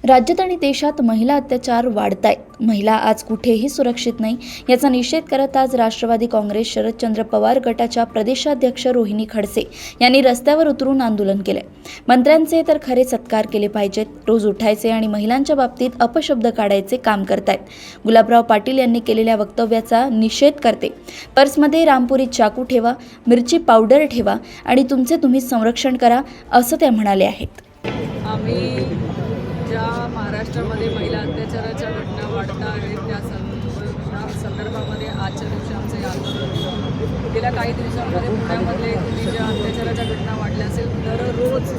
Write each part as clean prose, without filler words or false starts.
राज्यात आणि देशात महिला अत्याचार वाढतायत. महिला आज कुठेही सुरक्षित नाही, याचा निषेध करत आज राष्ट्रवादी काँग्रेस शरदचंद्र पवार गटाच्या प्रदेशाध्यक्ष रोहिणी खडसे यांनी रस्त्यावर उतरून आंदोलन केले. मंत्र्यांचे तर खरे सत्कार केले पाहिजेत, रोज उठायचे आणि महिलांच्या बाबतीत अपशब्द काढायचे काम करतायत. गुलाबराव पाटील यांनी केलेल्या वक्तव्याचा निषेध करते. पर्समध्ये रामपुरी चाकू ठेवा, मिरची पावडर ठेवा आणि तुमचे तुम्हीच संरक्षण करा, असं ते म्हणाले आहेत. आम्ही ज्या महाराष्ट्रामध्ये महिला अत्याचाराच्या घटना वाढता आहेत त्या संदर्भामध्ये आजच्या दिवशी आमचं हे आंदोलन होतं. गेल्या काही दिवसांमध्ये पुण्यामध्ये ज्या अत्याचाराच्या घटना वाढल्या असेल दररोज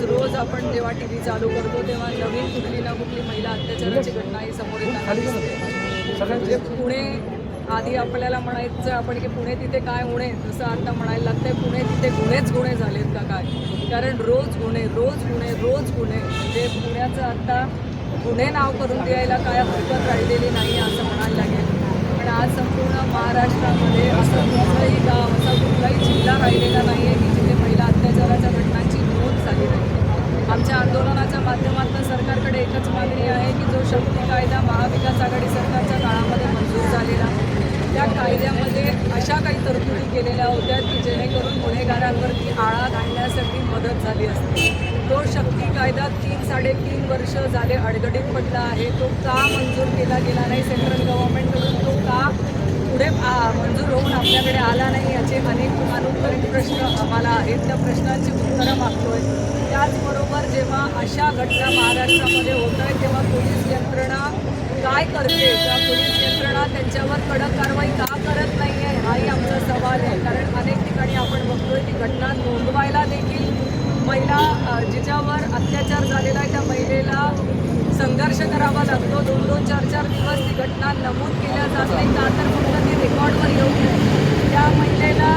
रोज आपण जेव्हा टी व्ही चालू करतो तेव्हा नवीन कुठली ना कुठली महिला अत्याचाराची घटना ही समोर येताना दिसते. म्हणजे पुणे आधी आपल्याला म्हणायचं आपण की पुणे तिथे काय गुन्हे, तसं आता म्हणायला लागतंय पुणे तिथे गुन्हे झालेत का काय, कारण रोज गुन्हे म्हणजे पुण्याचं आता गुन्हे नाव करून द्यायला काय हरकत राहिलेली नाही असं म्हणायला लागेल. पण आज संपूर्ण महाराष्ट्रामध्ये असं कुठलंही गाव, असा कुठलाही जिल्हा राहिलेला नाही आहे की जिथे महिला अत्याचाराच्या घटनांची नोंद झाली नाही. आमच्या आंदोलनाच्या माध्यमातून सरकारकडे एकच मागणी आहे की जो शक्ती कायदा महाविकास आघाडी सरकारच्या काळामध्ये मंजूर झालेला, त्या कायद्यामध्ये अशा काही तरतुदी केलेल्या होत्या की जेणेकरून गुन्हेगारांवरती आळा घालण्यासाठी मदत झाली असते. तो शक्ती कायदा 3-3.5 वर्ष झाले अडगडीत पडला आहे. तो का मंजूर केला गेला नाही सेंट्रल गव्हर्नमेंटकडून, तो का पुढे मंजूर होऊन आपल्याकडे आला नाही, याचे अनेक अनुत्तरित प्रश्न आम्हाला आहेत. त्या प्रश्नांची उत्तरं मागतोय. त्याचबरोबर जेव्हा अशा घटना महाराष्ट्रामध्ये होत आहेत तेव्हा पोलीस यंत्रणा काय करते, किंवा पोलीस यंत्रणा त्यांच्यावर कडक कारवाई का करत नाही आहे हाही आमचा सवाल आहे. कारण अनेक ठिकाणी आपण बघतोय ती घटना नोंदवायला देखील महिला जिच्यावर अत्याचार झालेला आहे त्या महिलेला संघर्ष करावा लागतो. 2-2, 4-4 दिवस ती घटना नमूद केल्या जात नाही का, तर फक्त ती रेकॉर्डवर येऊ नये. त्या महिलेला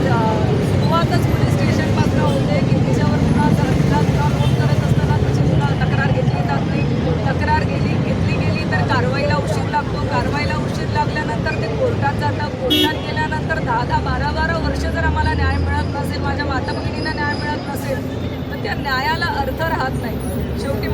सुरुवातच पोलीस स्टेशनपासून होते की तिच्यावर तिला नोंद करत असताना तिची तक्रार घेतली जात नाही. तक्रार घेतली गेली तर कारवाईला उशीर लागतो. कारवाईला उशीर लागल्यानंतर ते कोर्टात जातं. कोर्टात गेल्यानंतर 10-12 वर्ष जर आम्हाला न्याय मिळत नसेल, माझ्या माता भगिनींना न्याय मिळत नसेल, तर त्या न्यायाला अर्थ राहत नाही. शेवटी